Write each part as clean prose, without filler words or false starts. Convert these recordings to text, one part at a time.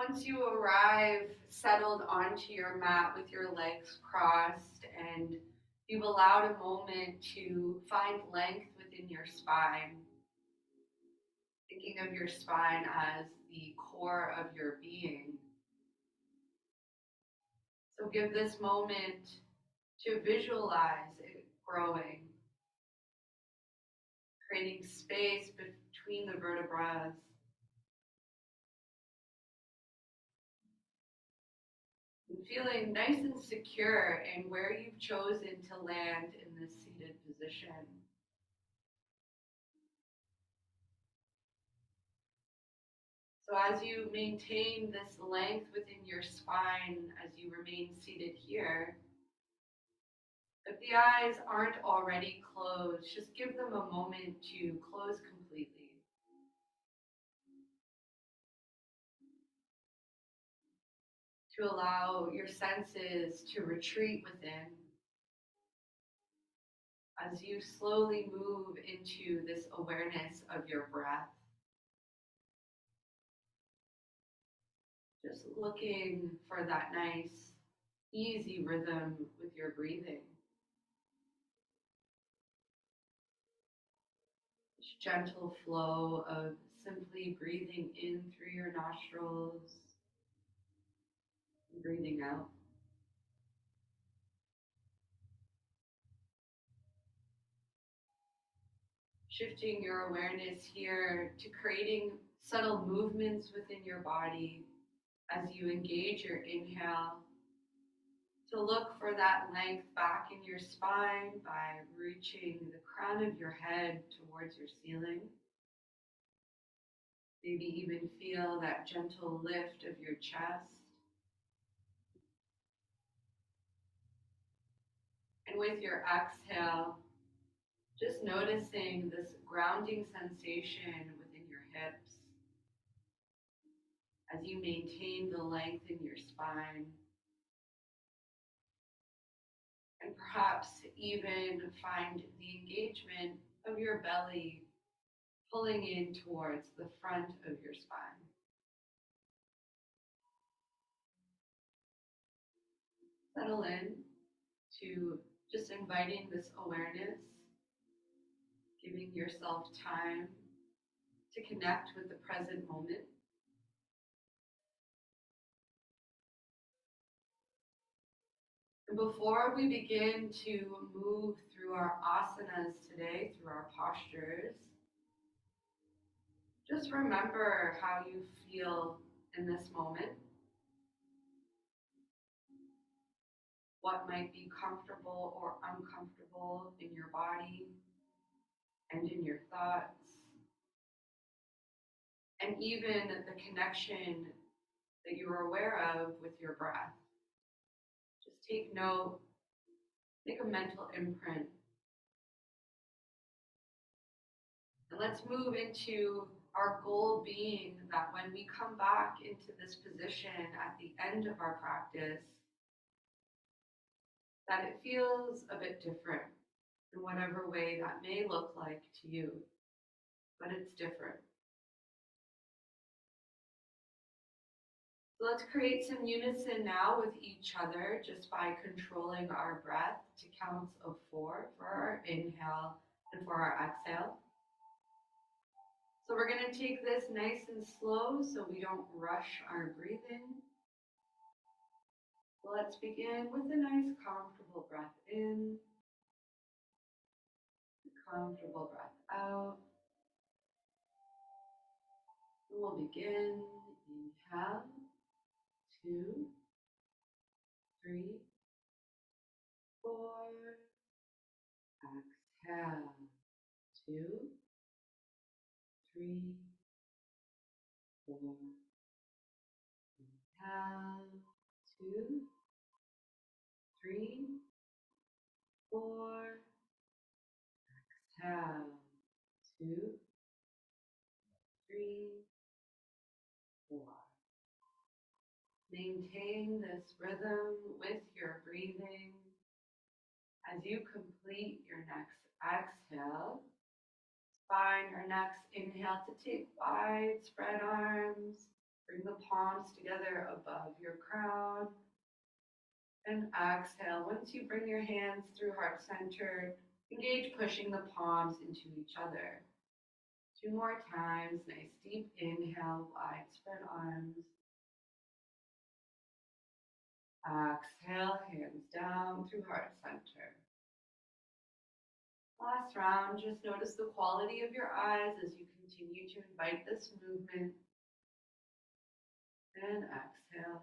Once you arrive settled onto your mat with your legs crossed and you've allowed a moment to find length within your spine, thinking of your spine as the core of your being. So give this moment to visualize it growing, creating space between the vertebrae, and feeling nice and secure in where you've chosen to land in this seated position. So as you maintain this length within your spine as you remain seated here, if the eyes aren't already closed, just give them a moment to close completely. To allow your senses to retreat within as you slowly move into this awareness of your breath. Just looking for that nice, easy rhythm with your breathing. This gentle flow of simply breathing in through your nostrils and breathing out. Shifting your awareness here to creating subtle movements within your body as you engage your inhale, to look for that length back in your spine by reaching the crown of your head towards your ceiling. Maybe even feel that gentle lift of your chest. And with your exhale, just noticing this grounding sensation within your hips as you maintain the length in your spine. And perhaps even find the engagement of your belly pulling in towards the front of your spine. Settle in to just inviting this awareness, giving yourself time to connect with the present moment. And before we begin to move through our asanas today, through our postures, just remember how you feel in this moment. What might be comfortable or uncomfortable in your body and in your thoughts, and even the connection that you are aware of with your breath. Just take note, make a mental imprint. And let's move into our goal being that when we come back into this position at the end of our practice, that it feels a bit different in whatever way that may look like to you, but it's different. So let's create some unison now with each other just by controlling our breath to counts of 4 for our inhale and for our exhale. So we're going to take this nice and slow so we don't rush our breathing. So let's begin with a nice comfortable breath in, comfortable breath out. And we'll begin. Inhale, 2, 3, 4. Exhale, 2, 3, 4. Inhale, 2, 3, 4. Exhale, 2, 3, 4. Maintain this rhythm with your breathing as you complete your next exhale. Find our next inhale to take wide spread arms. Bring the palms together above your crown. And exhale. Once you bring your hands through heart center, engage pushing the palms into each other. 2 more times. Nice deep inhale, wide spread arms. Exhale, hands down through heart center. Last round, just notice the quality of your eyes as you continue to invite this movement. And exhale.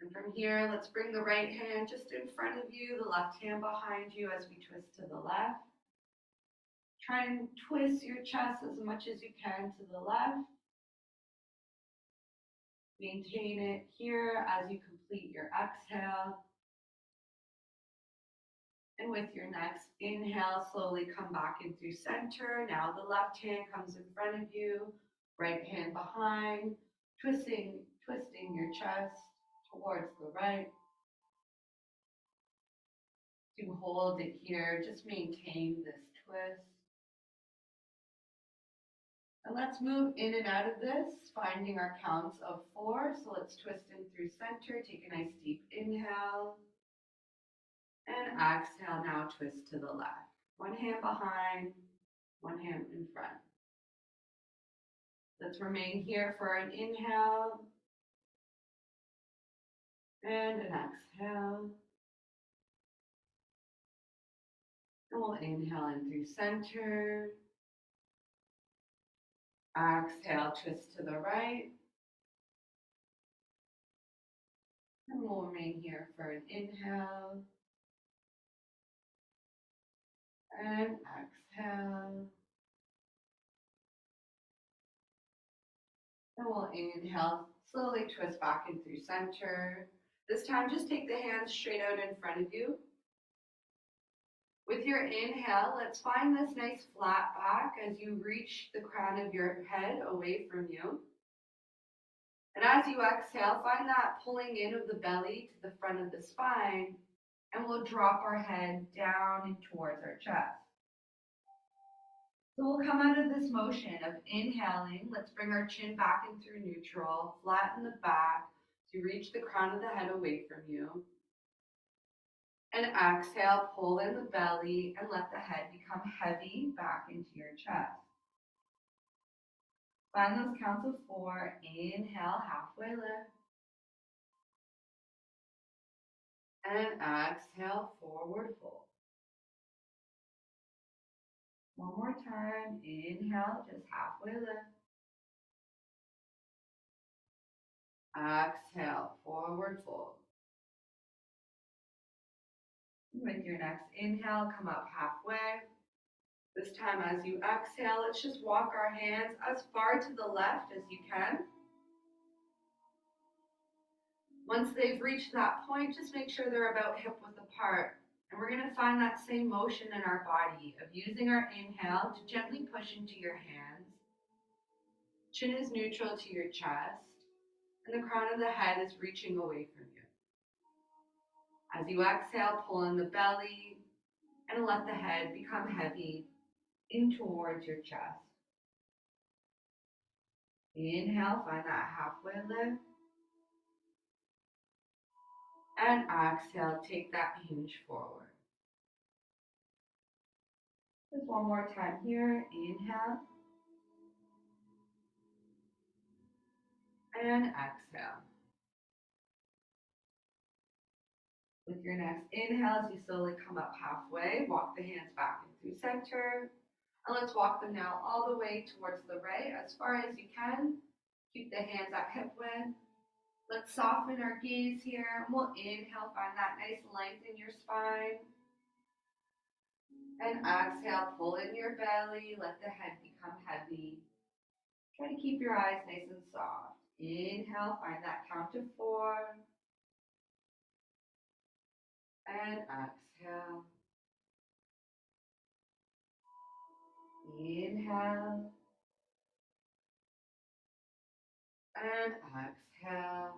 And from here, let's bring the right hand just in front of you, the left hand behind you as we twist to the left. Try and twist your chest as much as you can to the left. Maintain it here as you complete your exhale. And with your next inhale, slowly come back in through center. Now the left hand comes in front of you, right hand behind, twisting your chest towards the right. To hold it here, just maintain this twist. And let's move in and out of this, finding our counts of 4. So let's twist in through center, take a nice deep inhale. And exhale, now twist to the left. One hand behind, one hand in front. Let's remain here for an inhale and an exhale. And we'll inhale in through center. Exhale, twist to the right. And we'll remain here for an inhale and exhale. And we'll inhale, slowly twist back in through center. This time, just take the hands straight out in front of you. With your inhale, let's find this nice flat back as you reach the crown of your head away from you. And as you exhale, find that pulling in of the belly to the front of the spine, and we'll drop our head down and towards our chest. So we'll come out of this motion of inhaling. Let's bring our chin back in through neutral, flatten the back to reach the crown of the head away from you. And exhale, pull in the belly and let the head become heavy back into your chest. Find those counts of 4. Inhale, halfway lift. And exhale, forward fold. One more time. Inhale, just halfway lift. Exhale, forward fold. With your next inhale, come up halfway. This time as you exhale, let's just walk our hands as far to the left as you can. Once they've reached that point, just make sure they're about hip width apart. And we're going to find that same motion in our body of using our inhale to gently push into your hands. Chin is neutral to your chest, and the crown of the head is reaching away from you. As you exhale, pull in the belly and let the head become heavy in towards your chest. Inhale, find that halfway lift. And exhale, take that hinge forward. Just one more time here. Inhale. And exhale. With your next inhale, as you slowly come up halfway, walk the hands back in through center. And let's walk them now all the way towards the right as far as you can. Keep the hands at hip width. Let's soften our gaze here. We'll inhale, find that nice length in your spine. And exhale, pull in your belly, let the head become heavy. Try to keep your eyes nice and soft. Inhale, find that count of 4. And exhale. Inhale. And exhale.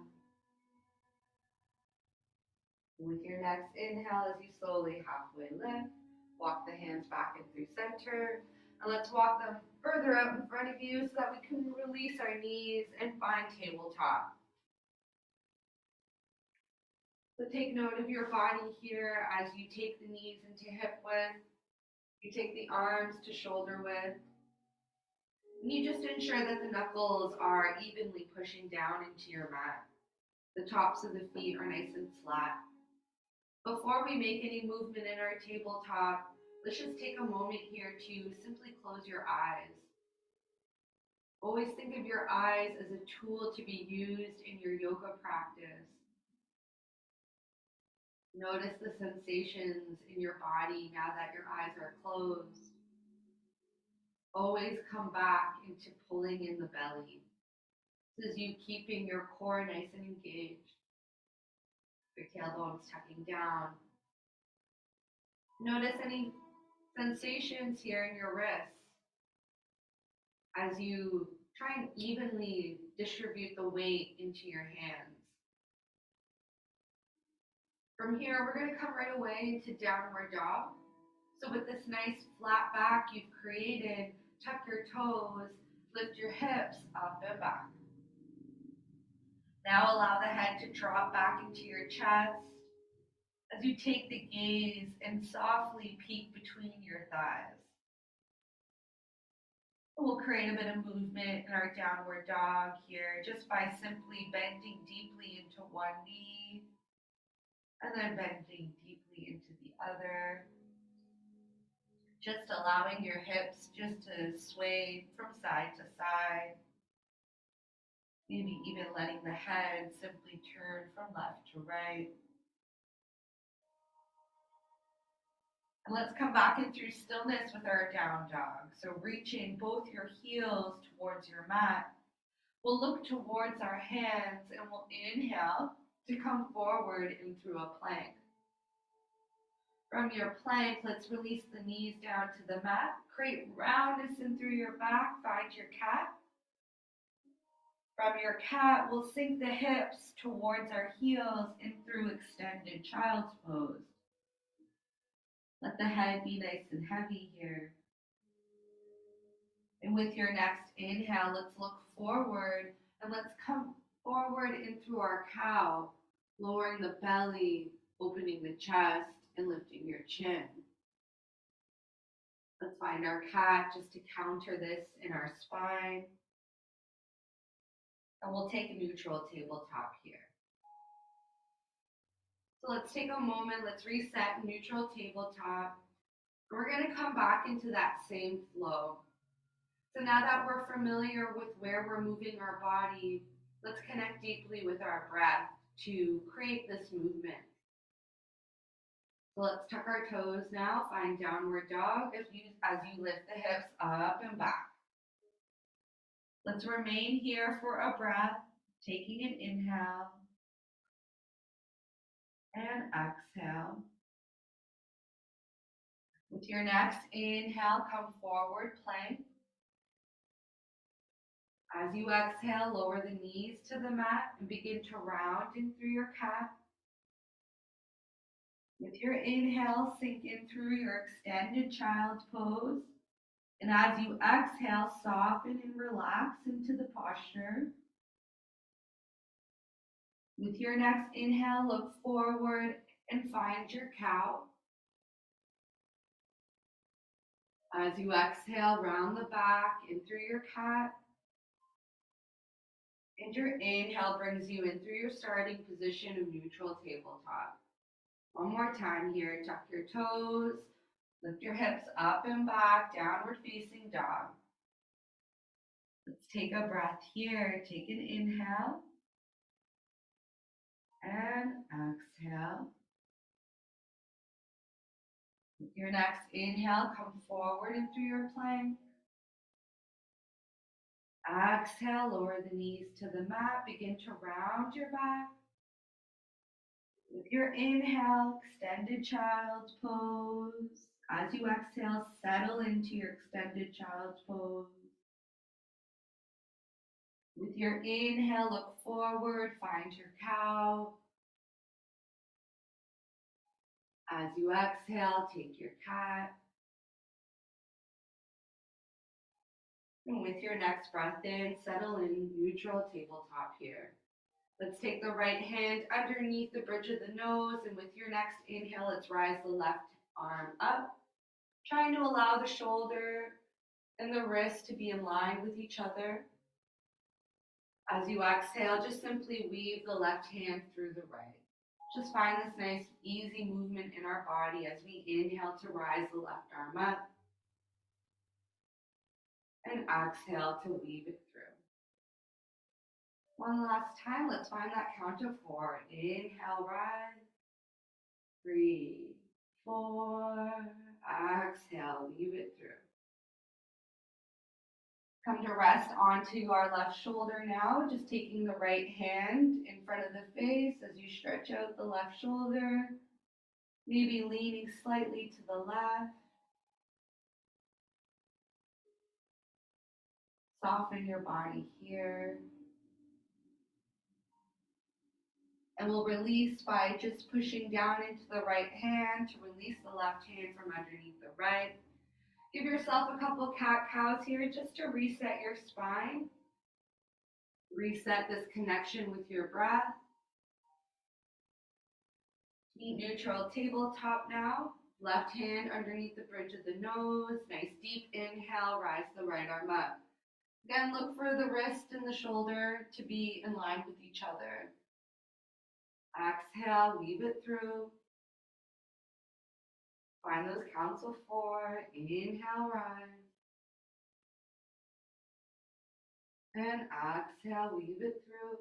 With your next inhale, as you slowly halfway lift, walk the hands back in through center. And let's walk them further out in front of you so that we can release our knees and find tabletop. So take note of your body here as you take the knees into hip width. You take the arms to shoulder width. And you just ensure that the knuckles are evenly pushing down into your mat. The tops of the feet are nice and flat. Before we make any movement in our tabletop, let's just take a moment here to simply close your eyes. Always think of your eyes as a tool to be used in your yoga practice. Notice the sensations in your body now that your eyes are closed. Always come back into pulling in the belly. This is you keeping your core nice and engaged. Your tailbone's tucking down. Notice any sensations here in your wrists as you try and evenly distribute the weight into your hands. From here, we're going to come right away into downward dog. So with this nice flat back you've created, tuck your toes, lift your hips up and back. Now allow the head to drop back into your chest as you take the gaze and softly peek between your thighs. We'll create a bit of movement in our downward dog here just by simply bending deeply into one knee and then bending deeply into the other. Just allowing your hips just to sway from side to side. Maybe even letting the head simply turn from left to right. And let's come back in through stillness with our down dog. So reaching both your heels towards your mat. We'll look towards our hands and we'll inhale to come forward into a plank. From your plank, let's release the knees down to the mat. Create roundness in through your back. Find your cat. From your cat, we'll sink the hips towards our heels in through extended child's pose. Let the head be nice and heavy here. And with your next inhale, let's look forward and let's come forward in through our cow, lowering the belly, opening the chest, and lifting your chin. Let's find our cat just to counter this in our spine. And we'll take a neutral tabletop here. So let's take a moment, let's reset neutral tabletop. We're going to come back into that same flow. So now that we're familiar with where we're moving our body, let's connect deeply with our breath to create this movement. So let's tuck our toes now, find downward dog as you lift the hips up and back. Let's remain here for a breath, taking an inhale and exhale. With your next inhale, come forward, plank. As you exhale, lower the knees to the mat and begin to round in through your cat. With your inhale, sink in through your extended child's pose. And as you exhale, soften and relax into the posture. With your next inhale, look forward and find your cow. As you exhale, round the back in through your cat. And your inhale brings you in through your starting position of neutral tabletop. One more time here, tuck your toes, lift your hips up and back, downward facing dog. Let's take a breath here. Take an inhale and exhale. With your next inhale, come forward into your plank. Exhale, lower the knees to the mat. Begin to round your back. With your inhale, extended child's pose. As you exhale, settle into your extended child's pose. With your inhale, look forward, find your cow. As you exhale, take your cat. And with your next breath in, settle in neutral tabletop here. Let's take the right hand underneath the bridge of the nose, and with your next inhale, let's rise the left arm up, trying to allow the shoulder and the wrist to be in line with each other. As you exhale, just simply weave the left hand through the right. Just find this nice, easy movement in our body as we inhale to rise the left arm up and exhale to weave it through. One last time, let's find that count of 4. Inhale, rise. 3, 4. Exhale, weave it through. Come to rest onto our left shoulder now, just taking the right hand in front of the face as you stretch out the left shoulder, maybe leaning slightly to the left. Soften your body here. And we'll release by just pushing down into the right hand to release the left hand from underneath the right. Give yourself a couple cat-cows here just to reset your spine. Reset this connection with your breath. Feet neutral tabletop now. Left hand underneath the bridge of the nose. Nice deep inhale, rise the right arm up. Again, look for the wrist and the shoulder to be in line with each other. Exhale, weave it through. Find those counts of 4. Inhale, rise. And exhale, weave it through.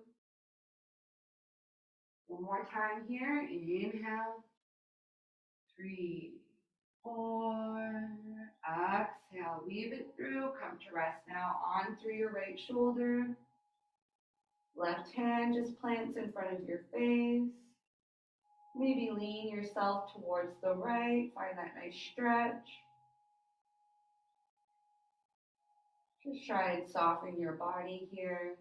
One more time here. Inhale. 3, 4. Exhale, weave it through. Come to rest now on through your right shoulder. Left hand just plants in front of your face. Maybe lean yourself towards the right. Find that nice stretch. Just try and soften your body here.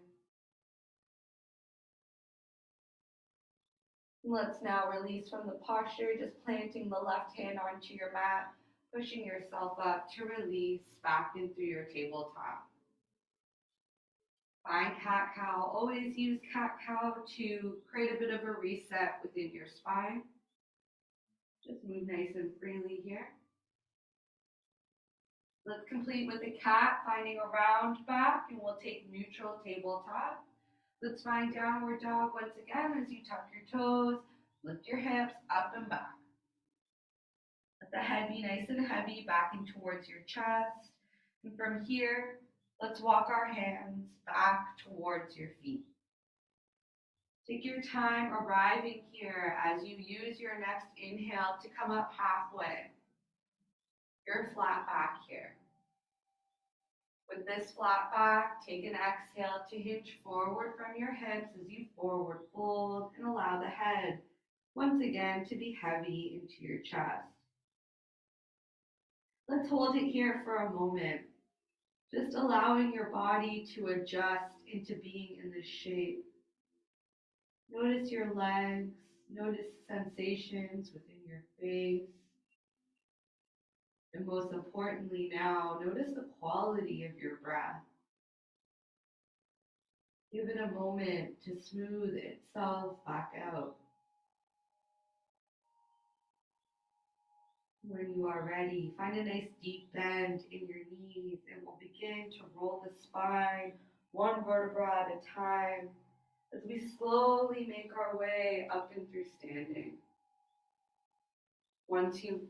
Let's now release from the posture, just planting the left hand onto your mat, pushing yourself up to release back in through your tabletop. Find cat-cow. Always use cat-cow to create a bit of a reset within your spine. Just move nice and freely here. Let's complete with the cat, finding a round back, and we'll take neutral tabletop. Let's find downward dog once again as you tuck your toes, lift your hips up and back. Let the head be nice and heavy back in towards your chest. And from here, let's walk our hands back towards your feet. Take your time arriving here as you use your next inhale to come up halfway. You're flat back here. With this flat back, take an exhale to hinge forward from your hips as you forward fold and allow the head once again to be heavy into your chest. Let's hold it here for a moment, just allowing your body to adjust into being in this shape. Notice your legs, notice sensations within your face. And most importantly now, notice the quality of your breath. Give it a moment to smooth itself back out. When you are ready, find a nice deep bend in your knees and we'll begin to roll the spine one vertebra at a time as we slowly make our way up and through standing. Once you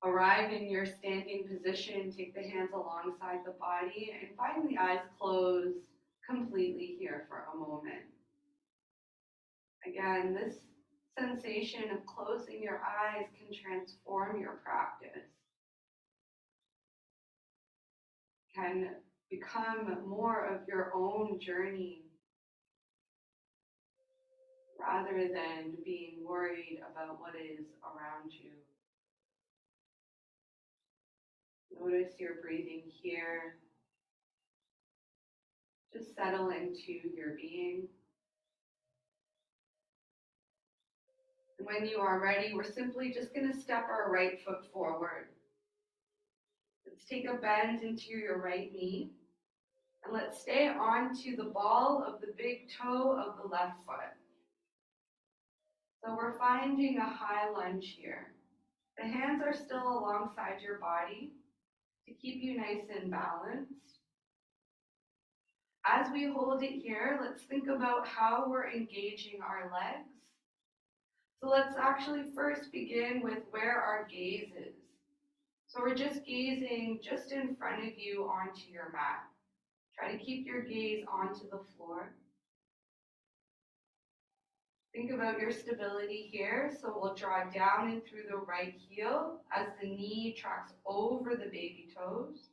arrive in your standing position, take the hands alongside the body and find the eyes closed completely here for a moment. Again, this sensation of closing your eyes can transform your practice, can become more of your own journey rather than being worried about what is around you. Notice your breathing here. Just settle into your being. And when you are ready, we're simply just going to step our right foot forward. Let's take a bend into your right knee. And let's stay onto the ball of the big toe of the left foot. So we're finding a high lunge here. The hands are still alongside your body to keep you nice and balanced. As we hold it here, let's think about how we're engaging our legs. So let's actually first begin with where our gaze is. So we're just gazing just in front of you onto your mat. Try to keep your gaze onto the floor. Think about your stability here. So we'll draw down and through the right heel as the knee tracks over the baby toes.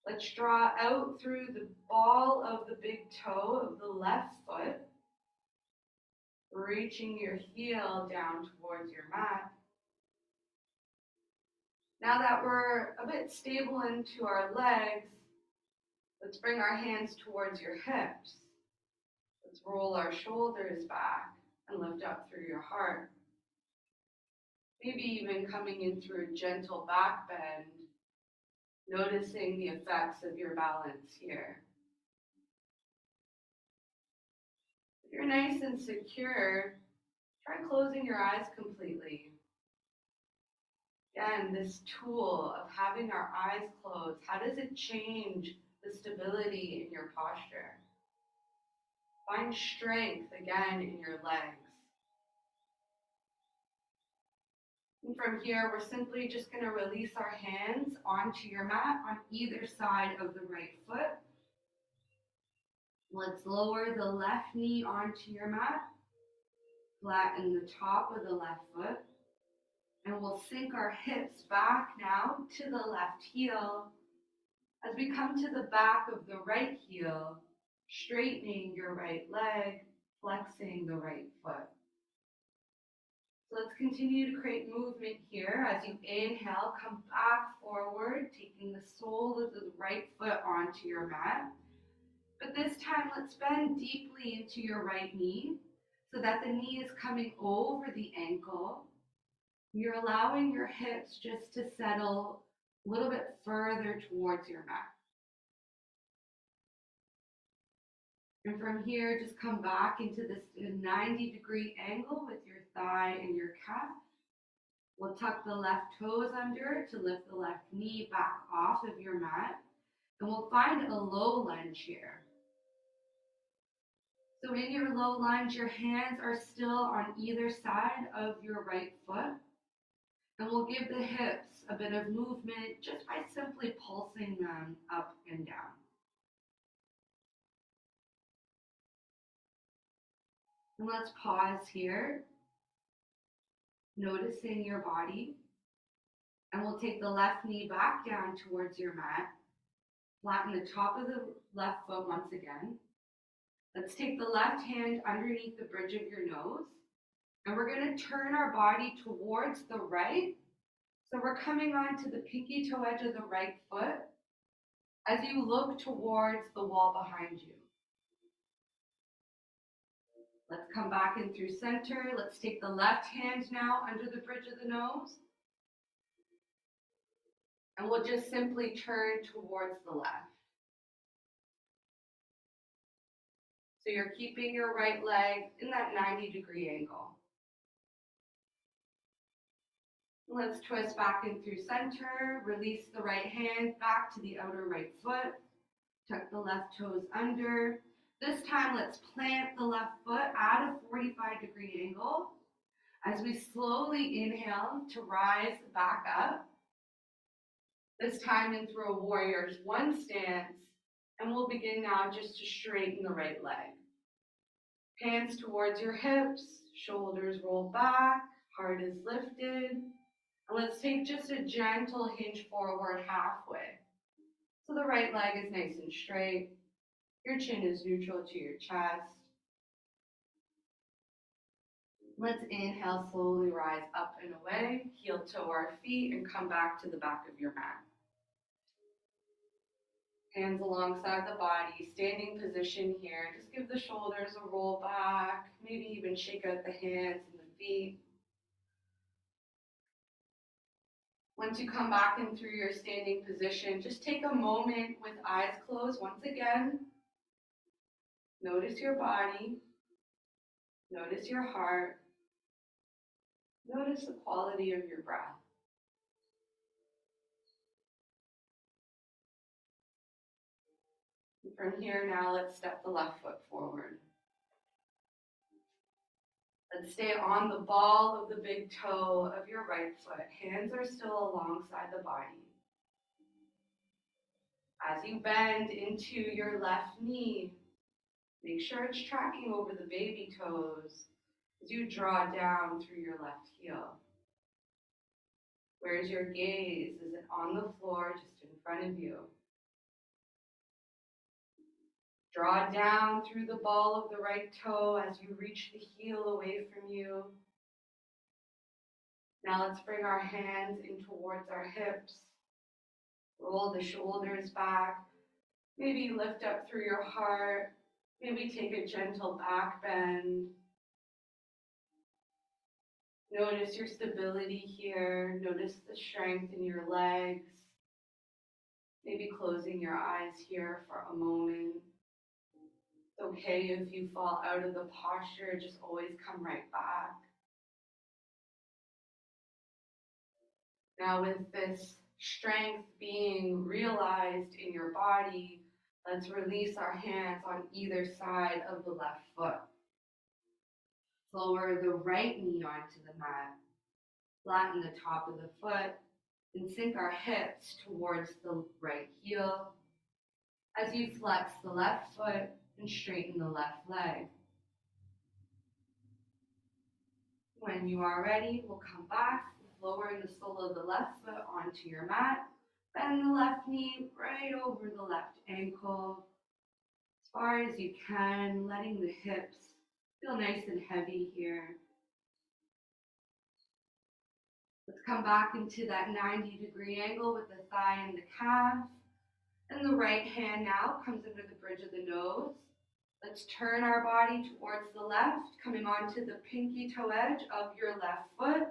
Let's draw out through the ball of the big toe of the left foot, reaching your heel down towards your mat. Now that we're a bit stable into our legs, let's bring our hands towards your hips. Let's roll our shoulders back and lift up through your heart. Maybe even coming in through a gentle back bend, noticing the effects of your balance here. If you're nice and secure, try closing your eyes completely. Again, this tool of having our eyes closed, how does it change the stability in your posture? Find strength again in your legs. And from here, we're simply just going to release our hands onto your mat on either side of the right foot. Let's lower the left knee onto your mat, flatten the top of the left foot, and we'll sink our hips back now to the left heel as we come to the back of the right heel, straightening your right leg, flexing the right foot. So let's continue to create movement here. As you inhale, come back forward, taking the sole of the right foot onto your mat. But this time, let's bend deeply into your right knee so that the knee is coming over the ankle. You're allowing your hips just to settle a little bit further towards your mat. And from here, just come back into this 90-degree angle with your thigh and your calf. We'll tuck the left toes under to lift the left knee back off of your mat. And we'll find a low lunge here. So in your low lunge, your hands are still on either side of your right foot. And we'll give the hips a bit of movement just by simply pulsing them up and down. And let's pause here, noticing your body. And we'll take the left knee back down towards your mat. Flatten the top of the left foot once again. Let's take the left hand underneath the bridge of your nose. And we're going to turn our body towards the right. So we're coming onto the pinky toe edge of the right foot as you look towards the wall behind you. Let's come back in through center. Let's take the left hand now under the bridge of the nose. And we'll just simply turn towards the left. So you're keeping your right leg in that 90-degree angle. Let's twist back in through center. Release the right hand back to the outer right foot. Tuck the left toes under. This time, let's plant the left foot at a 45-degree angle as we slowly inhale to rise back up. This time in through a warrior's one stance, and we'll begin now just to straighten the right leg. Hands towards your hips, shoulders roll back, heart is lifted. And let's take just a gentle hinge forward halfway. So the right leg is nice and straight. Your chin is neutral to your chest. Let's inhale, slowly rise up and away, heel toe our feet, and come back to the back of your mat. Hands alongside the body, standing position here. Just give the shoulders a roll back, maybe even shake out the hands and the feet. When Once you come back in through your standing position, just take a moment with eyes closed once again. Notice your body. Notice your heart. Notice the quality of your breath. And from here now, let's step the left foot forward. Let's stay on the ball of the big toe of your right foot. Hands are still alongside the body. As you bend into your left knee, make sure it's tracking over the baby toes as you draw down through your left heel. Where's your gaze? Is it on the floor just in front of you? Draw down through the ball of the right toe as you reach the heel away from you. Now let's bring our hands in towards our hips. Roll the shoulders back. Maybe lift up through your heart. Maybe take a gentle back bend. Notice your stability here. Notice the strength in your legs. Maybe closing your eyes here for a moment. It's okay if you fall out of the posture, just always come right back. Now with this strength being realized in your body, let's release our hands on either side of the left foot. Lower the right knee onto the mat. Flatten the top of the foot and sink our hips towards the right heel as you flex the left foot and straighten the left leg. When you are ready, we'll come back, lowering the sole of the left foot onto your mat. Bend the left knee right over the left ankle as far as you can, letting the hips feel nice and heavy here. Let's come back into that 90-degree angle with the thigh and the calf. And the right hand now comes under the bridge of the nose. Let's turn our body towards the left, coming onto the pinky toe edge of your left foot.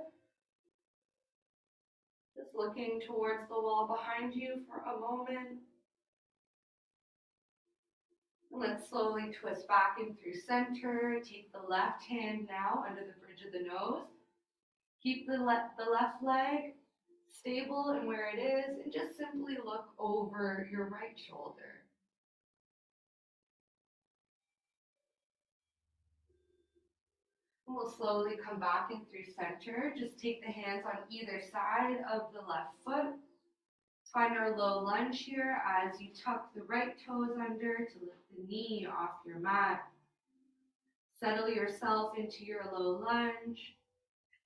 Just looking towards the wall behind you for a moment. And let's slowly twist back in through center. Take the left hand now under the bridge of the nose. Keep the left leg stable and where it is, and just simply look over your right shoulder. And we'll slowly come back in through center. Just take the hands on either side of the left foot. Find our low lunge here as you tuck the right toes under to lift the knee off your mat. Settle yourself into your low lunge.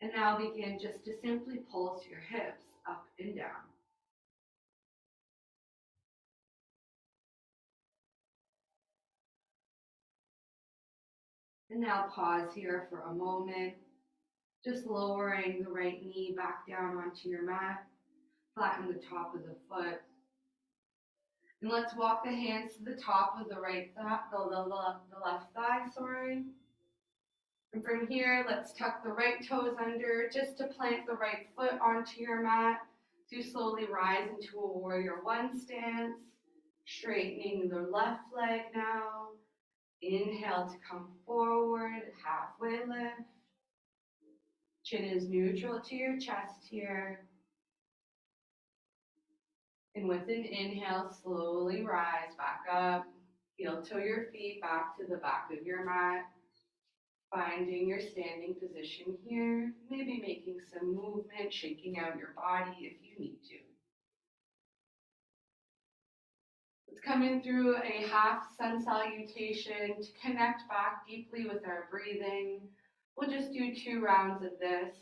And now begin just to simply pulse your hips up and down. And now pause here for a moment, just lowering the right knee back down onto your mat. Flatten the top of the foot. And let's walk the hands to the top of the right thigh, the left thigh, sorry. And from here, let's tuck the right toes under just to plant the right foot onto your mat. So you slowly rise into a warrior one stance, straightening the left leg now. Inhale to come forward, halfway lift. Chin is neutral to your chest here. And with an inhale, slowly rise back up. Heel toe your feet back to the back of your mat. Finding your standing position here. Maybe making some movement, shaking out your body if you need to. Let's come in through a half sun salutation to connect back deeply with our breathing. We'll just do 2 rounds of this.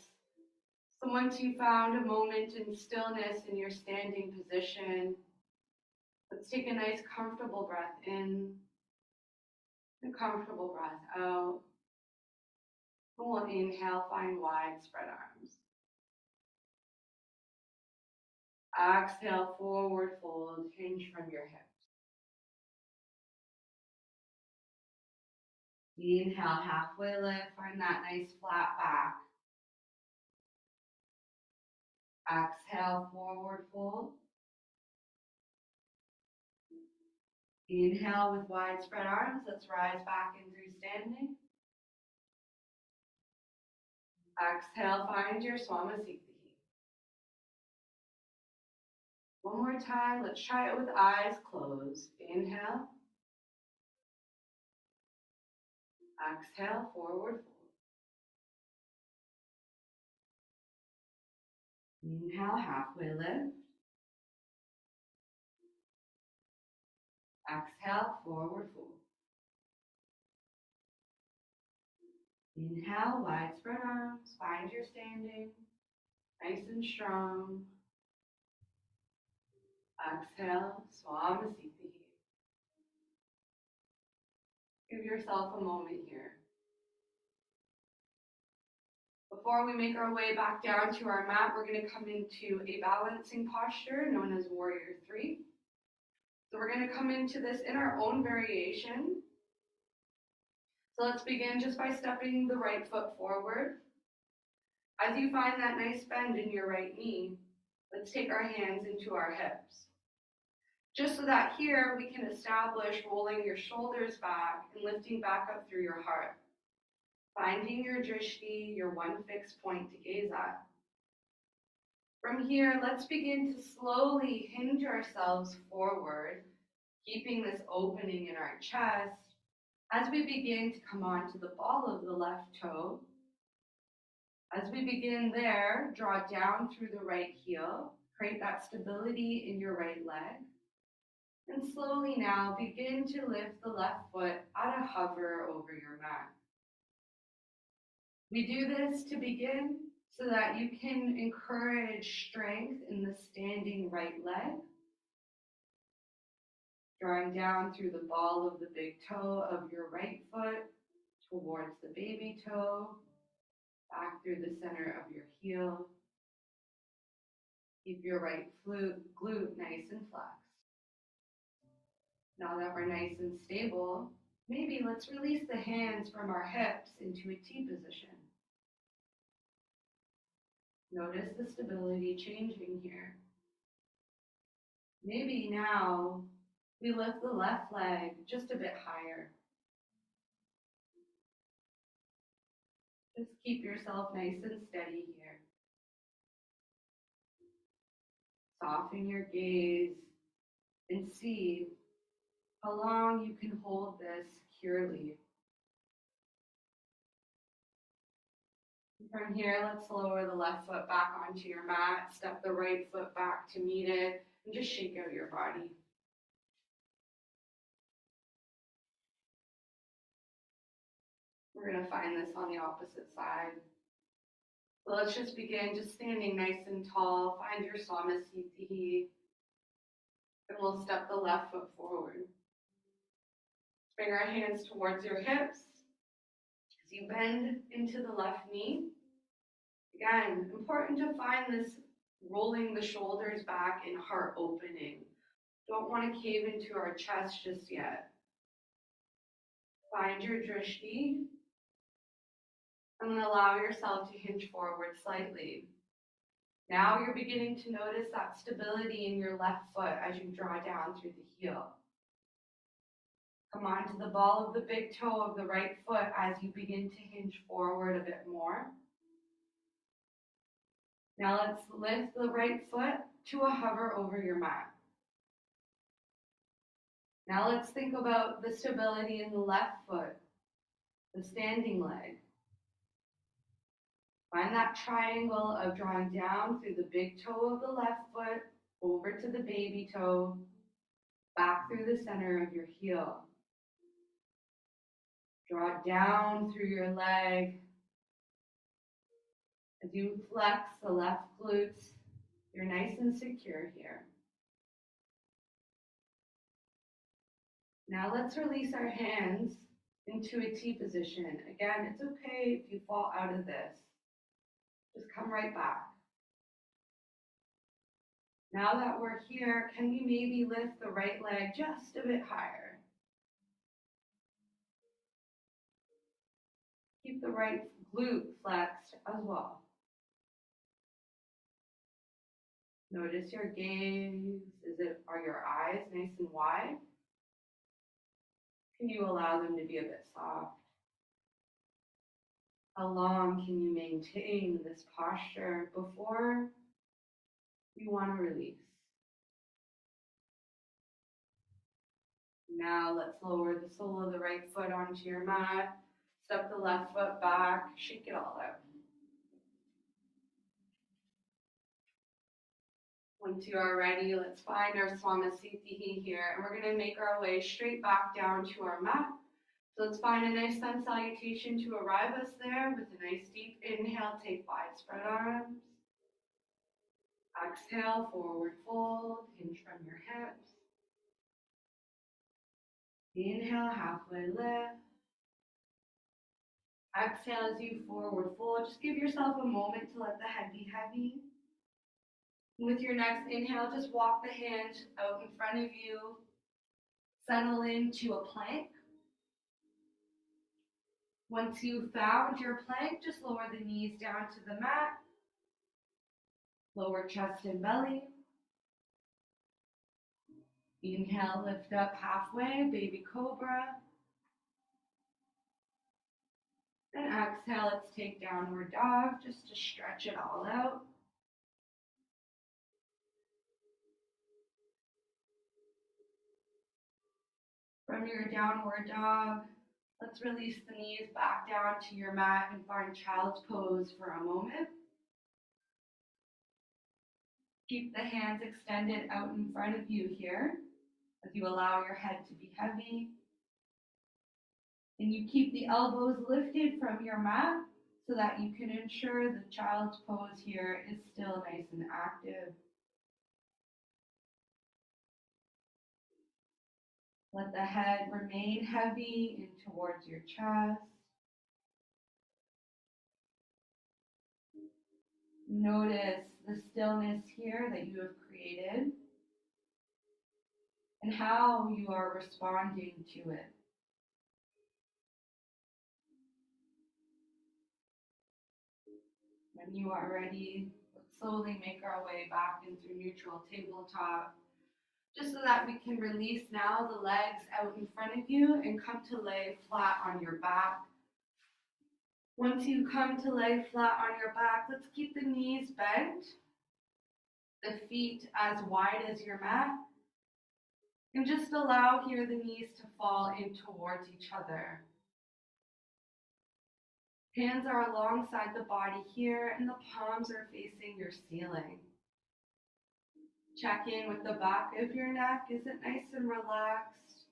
So once you found a moment in stillness in your standing position, let's take a nice comfortable breath in, a comfortable breath out. And we'll inhale, find wide spread arms. Exhale, forward fold, hinge from your hips. Inhale, halfway lift, find that nice flat back. Exhale, forward fold. Inhale with wide spread arms. Let's rise back in through standing. Exhale, find your Swamasthiti. One more time. Let's try it with eyes closed. Inhale. Exhale, forward fold. Inhale, halfway lift. Exhale, forward fold. Inhale, wide spread arms. Find your standing. Nice and strong. Exhale, Swamasthiti. Give yourself a moment here. Before we make our way back down to our mat, we're going to come into a balancing posture known as Warrior 3. So we're going to come into this in our own variation. So let's begin just by stepping the right foot forward. As you find that nice bend in your right knee, let's take our hands into our hips. Just so that here we can establish rolling your shoulders back and lifting back up through your heart. Finding your drishti, your one fixed point to gaze at. From here, let's begin to slowly hinge ourselves forward, keeping this opening in our chest as we begin to come onto the ball of the left toe. As we begin there, draw down through the right heel, create that stability in your right leg. And slowly now begin to lift the left foot at a hover over your mat. We do this to begin so that you can encourage strength in the standing right leg. Drawing down through the ball of the big toe of your right foot towards the baby toe, back through the center of your heel. Keep your right glute nice and flexed. Now that we're nice and stable, maybe let's release the hands from our hips into a T position. Notice the stability changing here. Maybe now we lift the left leg just a bit higher. Just keep yourself nice and steady here. Soften your gaze and see how long you can hold this securely. From here, let's lower the left foot back onto your mat, step the right foot back to meet it, and just shake out your body. We're going to find this on the opposite side. So let's just begin just standing nice and tall. Find your Swamasthiti. And we'll step the left foot forward. Bring our hands towards your hips. As you bend into the left knee. Again, important to find this rolling the shoulders back and heart opening. Don't want to cave into our chest just yet. Find your drishti. And then allow yourself to hinge forward slightly. Now you're beginning to notice that stability in your left foot as you draw down through the heel. Come onto the ball of the big toe of the right foot as you begin to hinge forward a bit more. Now let's lift the right foot to a hover over your mat. Now let's think about the stability in the left foot, the standing leg. Find that triangle of drawing down through the big toe of the left foot, over to the baby toe, back through the center of your heel. Draw down through your leg. As you flex the left glutes, you're nice and secure here. Now let's release our hands into a T position. Again, it's okay if you fall out of this. Just come right back. Now that we're here, can we maybe lift the right leg just a bit higher? Keep the right glute flexed as well. Notice your gaze. Are your eyes nice and wide? Can you allow them to be a bit soft? How long can you maintain this posture before you want to release? Now let's lower the sole of the right foot onto your mat. Step the left foot back. Shake it all out. Once you are ready, let's find our Swamasthiti here, and we're going to make our way straight back down to our mat. So let's find a nice sun salutation to arrive us there with a nice deep inhale. Take wide spread arms. Exhale, forward fold, hinge from your hips. Inhale, halfway lift. Exhale as you forward fold. Just give yourself a moment to let the head be heavy. With your next inhale, just walk the hands out in front of you. Settle into a plank. Once you've found your plank, just lower the knees down to the mat. Lower chest and belly. Inhale, lift up halfway, baby cobra. And exhale, let's take downward dog just to stretch it all out. From your downward dog, let's release the knees back down to your mat and find child's pose for a moment. Keep the hands extended out in front of you here as you allow your head to be heavy. And you keep the elbows lifted from your mat so that you can ensure the child's pose here is still nice and active. Let the head remain heavy in towards your chest. Notice the stillness here that you have created and how you are responding to it. When you are ready, let's slowly make our way back into neutral tabletop, just so that we can release now the legs out in front of you and come to lay flat on your back. Once you come to lay flat on your back, let's keep the knees bent, the feet as wide as your mat, and just allow here the knees to fall in towards each other. Hands are alongside the body here, and the palms are facing your ceiling. Check in with the back of your neck. Is it nice and relaxed?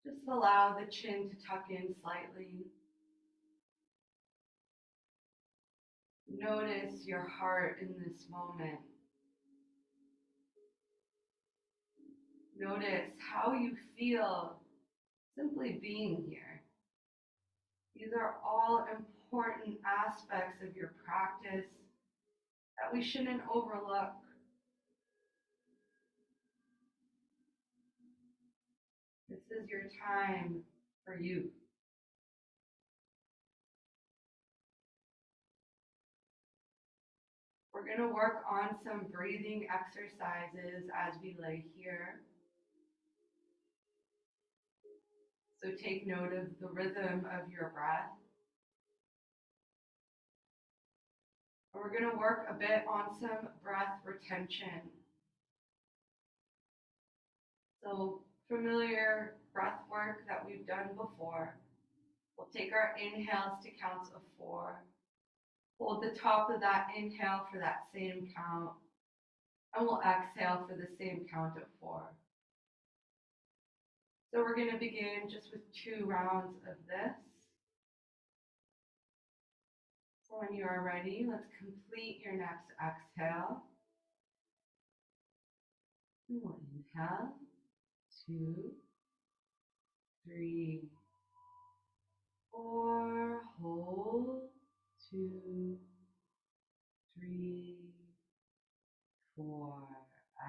Just allow the chin to tuck in slightly. Notice your heart in this moment. Notice how you feel simply being here. These are all important aspects of your practice that we shouldn't overlook. This is your time for you. We're going to work on some breathing exercises as we lay here. So take note of the rhythm of your breath. And we're going to work a bit on some breath retention. So familiar breath work that we've done before. We'll take our inhales to counts of 4. Hold the top of that inhale for that same count. And we'll exhale for the same count of 4. So we're going to begin just with 2 rounds of this. So when you are ready, let's complete your next exhale. And we'll inhale, 2, 3, 4, hold, 2, 3, 4,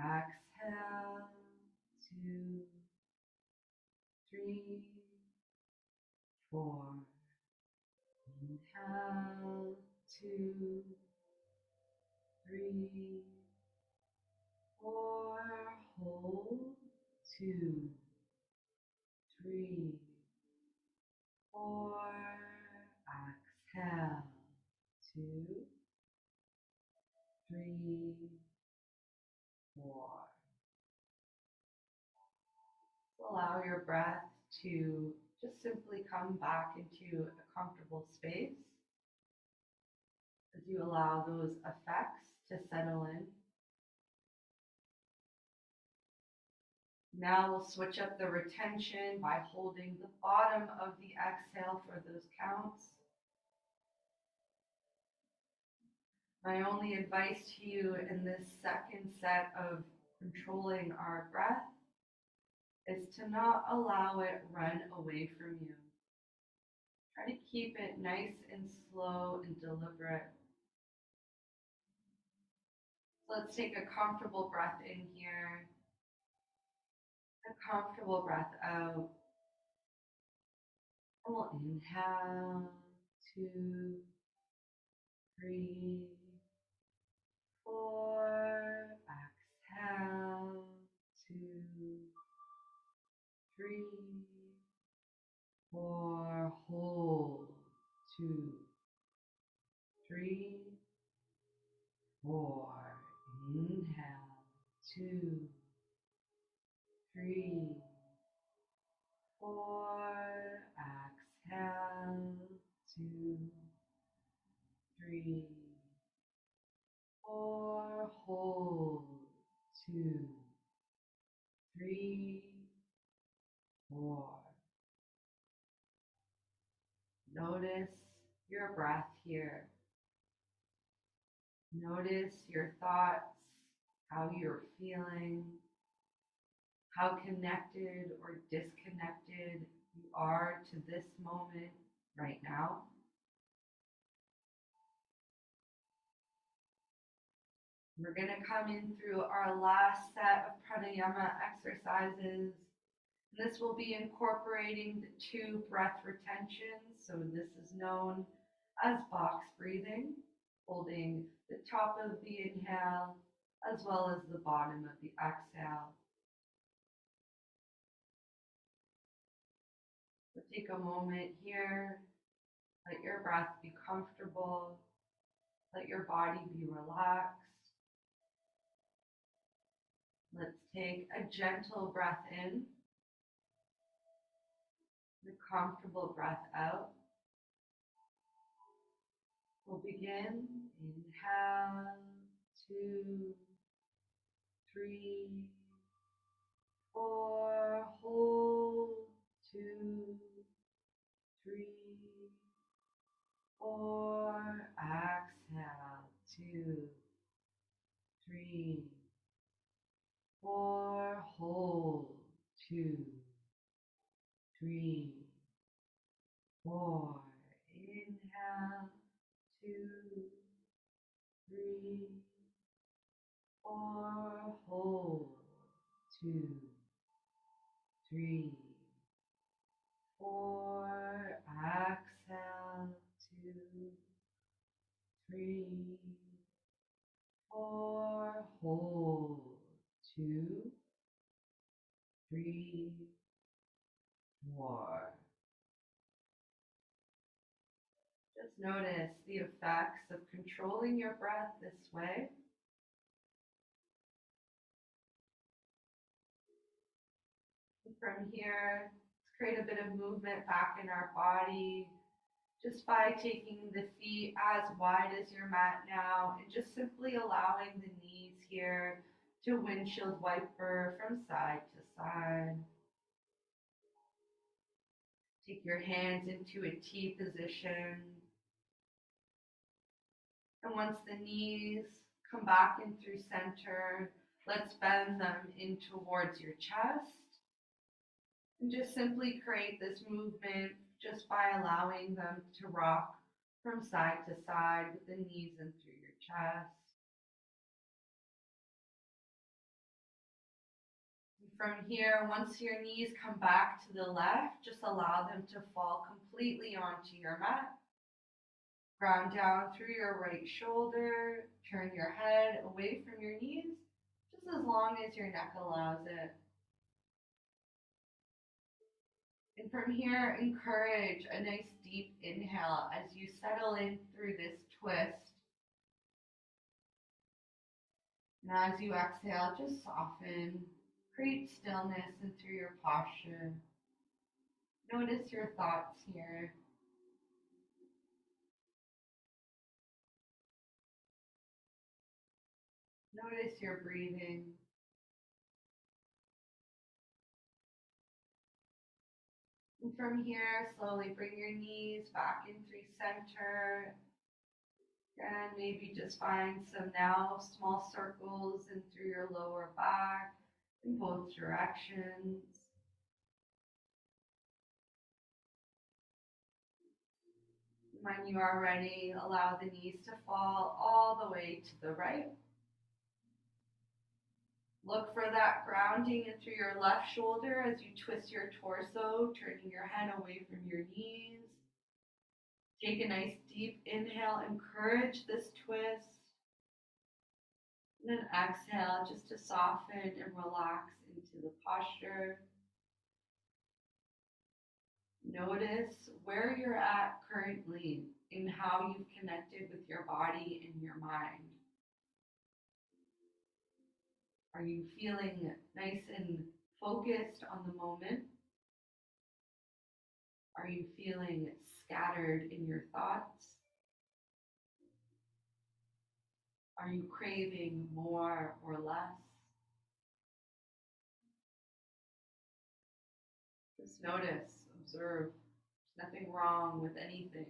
exhale, 2, 3, 4, inhale, 2, 3, 4, hold, 2, 3, 4, exhale, 2, 3, 4. Allow your breath to just simply come back into a comfortable space as you allow those effects to settle in. Now we'll switch up the retention by holding the bottom of the exhale for those counts. My only advice to you in this second set of controlling our breath is to not allow it run away from you. Try to keep it nice and slow and deliberate. So let's take a comfortable breath in here, a comfortable breath out. And we'll inhale, 2, 3, 4. Exhale, 2, 3, 4. Hold, 2, 3, 4. Inhale, 2, 3, 4. Exhale, 2, 3, 4. Hold, 2, 3, 4. Notice your breath here. Notice your thoughts, how you're feeling, how connected or disconnected you are to this moment right now. We're going to come in through our last set of pranayama exercises. This will be incorporating the 2 breath retentions. So this is known as box breathing, holding the top of the inhale as well as the bottom of the exhale. So take a moment here, let your breath be comfortable, let your body be relaxed. Let's take a gentle breath in, a comfortable breath out. We'll begin. Inhale, 2, 3, 4. Hold, 2, 3, 4. Exhale, 2, 3, 4. Hold, 2, 3, 4. Inhale, 2, 3, 4. Hold, 2, 3, 4. Exhale, 2, 3, 4. Hold, 2, 3, 4. Just notice the effects of controlling your breath this way. And from here, let's create a bit of movement back in our body just by taking the feet as wide as your mat now and just simply allowing the knees here to windshield wiper from side to side. Take your hands into a T position. And once the knees come back in through center, let's bend them in towards your chest. And just simply create this movement just by allowing them to rock from side to side with the knees in through your chest. From here, once your knees come back to the left, just allow them to fall completely onto your mat. Ground down through your right shoulder, turn your head away from your knees, just as long as your neck allows it. And from here, encourage a nice deep inhale as you settle in through this twist. And as you exhale, just soften, create stillness into your posture. Notice your thoughts here. Notice your breathing. And from here, slowly bring your knees back in through center. And maybe just find some now small circles in through your lower back in both directions. When you are ready, allow the knees to fall all the way to the right. Look for that grounding into your left shoulder as you twist your torso, turning your head away from your knees. Take a nice deep inhale, encourage this twist. And then exhale just to soften and relax into the posture. Notice where you're at currently in how you've connected with your body and your mind. Are you feeling nice and focused on the moment? Are you feeling scattered in your thoughts? Are you craving more or less? Just notice, observe. There's nothing wrong with anything.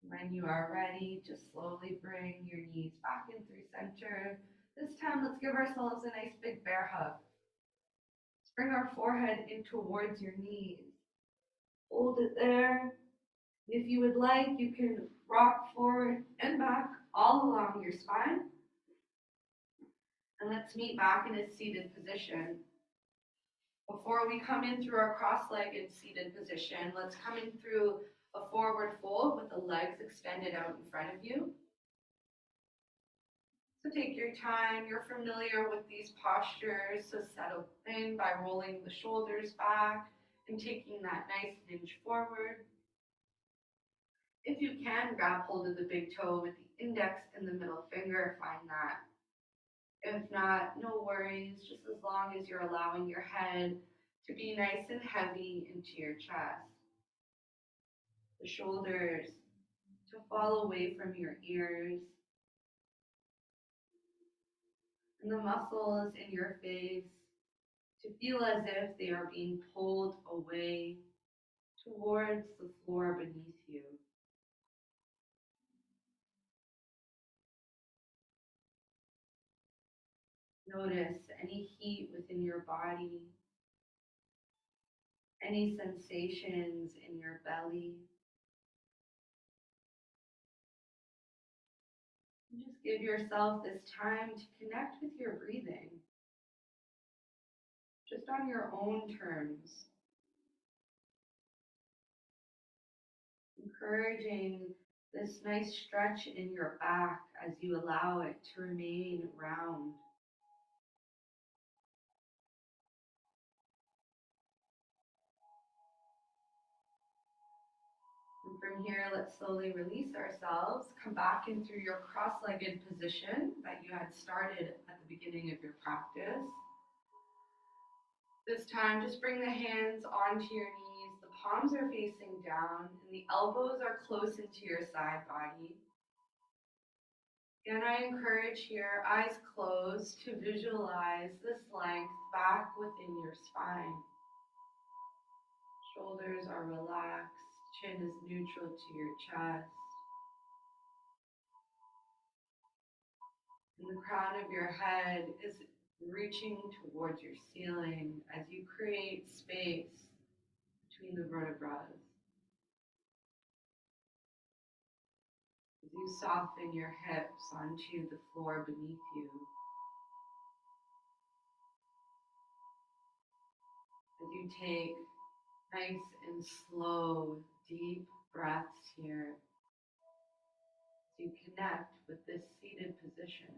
When you are ready, just slowly bring your knees back in through center. This time, let's give ourselves a nice big bear hug. Let's bring our forehead in towards your knees. Hold it there. If you would like, you can rock forward and back all along your spine. And let's meet back in a seated position. Before we come in through our cross-legged seated position, let's come in through a forward fold with the legs extended out in front of you. So take your time. You're familiar with these postures, so settle in by rolling the shoulders back and taking that nice hinge forward. If you can, grab hold of the big toe with the index and the middle finger, find that. If not, no worries, just as long as you're allowing your head to be nice and heavy into your chest. The shoulders to fall away from your ears. And the muscles in your face to feel as if they are being pulled away towards the floor beneath you. Notice any heat within your body, any sensations in your belly. And just give yourself this time to connect with your breathing, just on your own terms. Encouraging this nice stretch in your back as you allow it to remain round. And from here, let's slowly release ourselves. Come back in through your cross-legged position that you had started at the beginning of your practice. This time, just bring the hands onto your knees. The palms are facing down and the elbows are close into your side body. And I encourage here, eyes closed, to visualize this length back within your spine. Shoulders are relaxed, chin is neutral to your chest. And the crown of your head is reaching towards your ceiling as you create space between the vertebrae. As you soften your hips onto the floor beneath you. As you take nice and slow, deep breaths here to connect with this seated position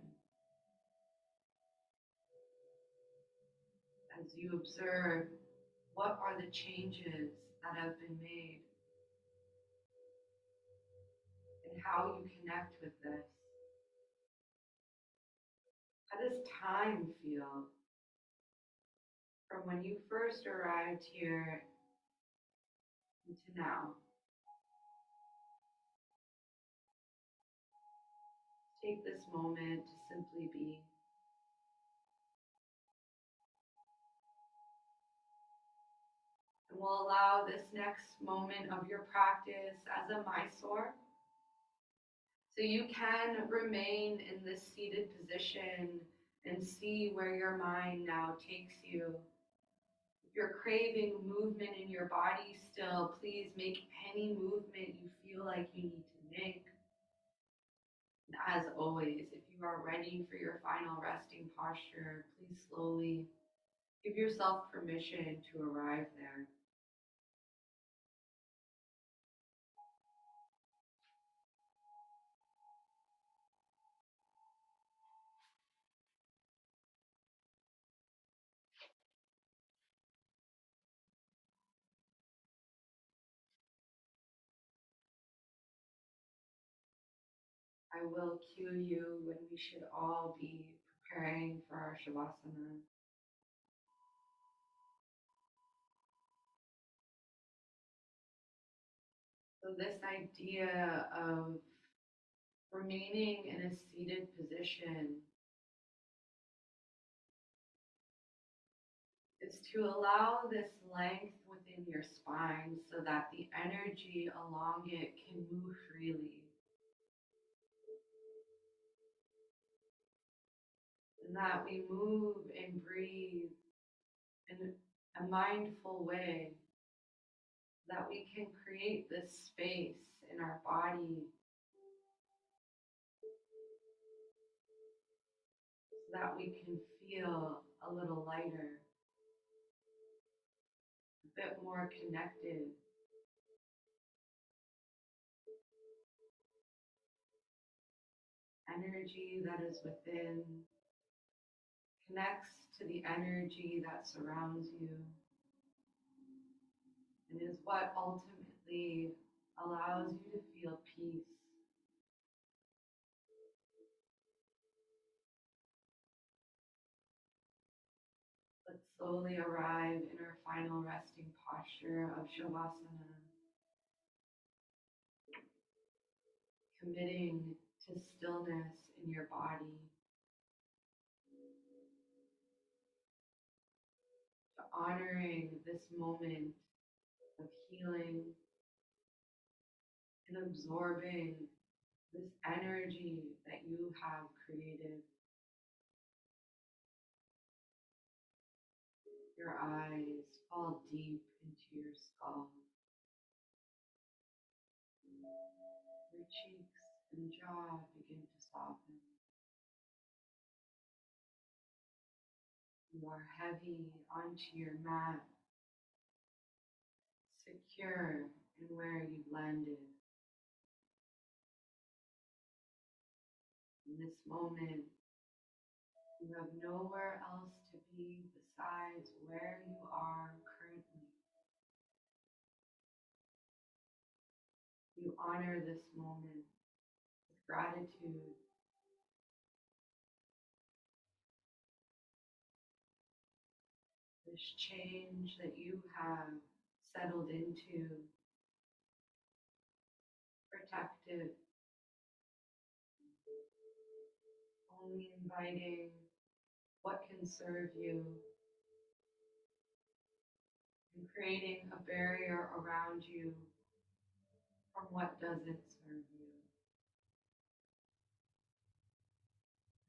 as you observe what are the changes that have been made and how you connect with this. How does time feel from when you first arrived here to now? Take this moment to simply be, and we'll allow this next moment of your practice as a Mysore. So you can remain in this seated position and see where your mind now takes you. If you're craving movement in your body still, please make any movement you feel like you need to make. And as always, if you are ready for your final resting posture, please slowly give yourself permission to arrive there. I will cue you when we should all be preparing for our Shavasana. So this idea of remaining in a seated position is to allow this length within your spine so that the energy along it can move freely. And that we move and breathe in a mindful way, that we can create this space in our body so that we can feel a little lighter, a bit more connected. Energy that is within connects to the energy that surrounds you and is what ultimately allows you to feel peace. Let's slowly arrive in our final resting posture of Shavasana, committing to stillness in your body, to honoring this moment of healing and absorbing this energy that you have created. Your eyes fall deep into your skull. Your cheeks and jaw begin to soften. You are heavy onto your mat, secure in where you've landed. In this moment, you have nowhere else to be besides where you are currently. You honor this moment with gratitude. This change that you have settled into, protected, only inviting what can serve you and creating a barrier around you from what doesn't serve you.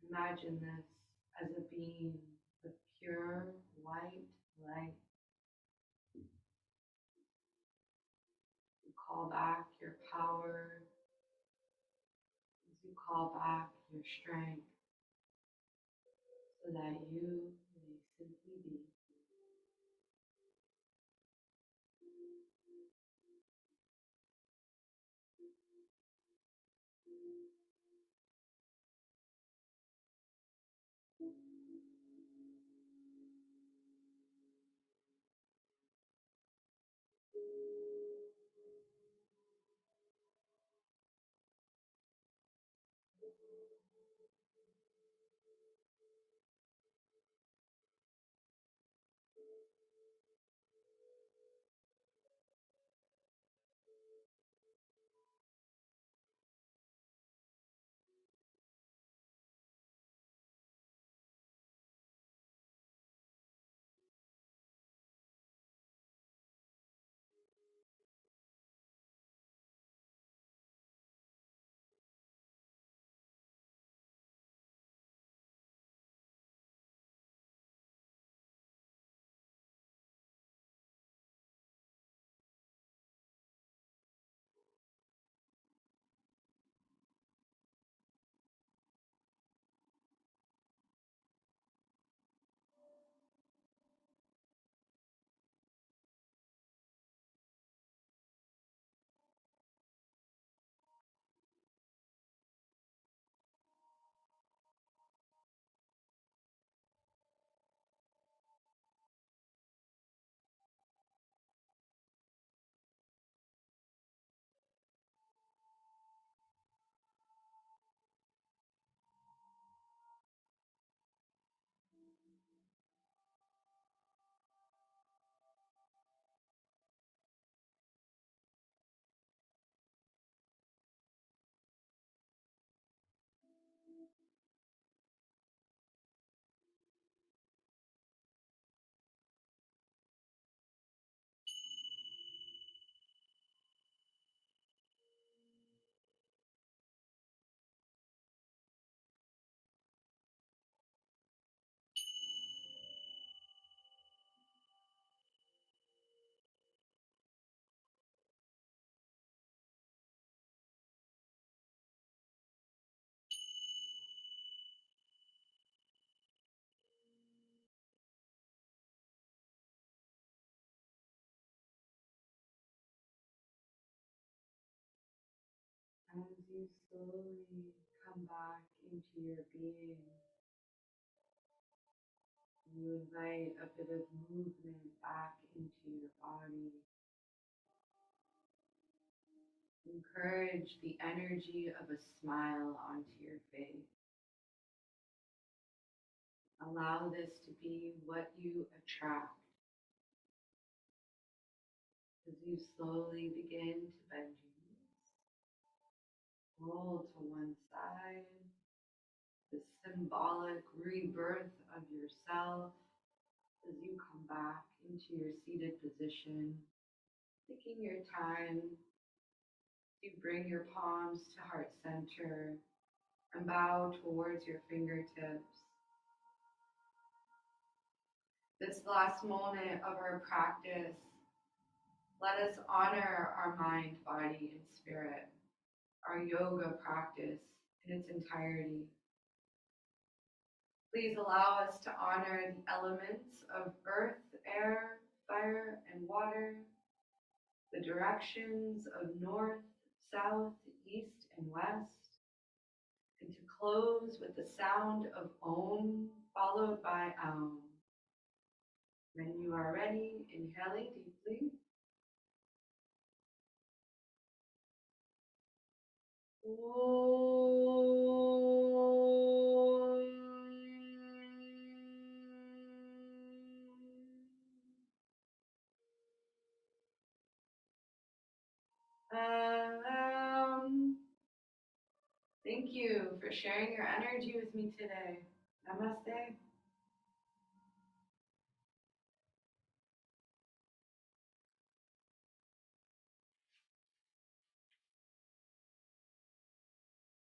Imagine this as a beam of pure white light. You call back your power as you call back your strength so that you may simply be. You slowly come back into your being. You invite a bit of movement back into your body. Encourage the energy of a smile onto your face. Allow this to be what you attract as you slowly begin to bend your knees. Roll to one side, the symbolic rebirth of yourself as you come back into your seated position, taking your time to bring your palms to heart center and bow towards your fingertips. This last moment of our practice, let us honor our mind, body, and spirit, our yoga practice in its entirety. Please allow us to honor the elements of earth, air, fire, and water, the directions of north, south, east, and west, and to close with the sound of Om followed by Aum. When you are ready, inhaling deeply. Thank you for sharing your energy with me today. Namaste.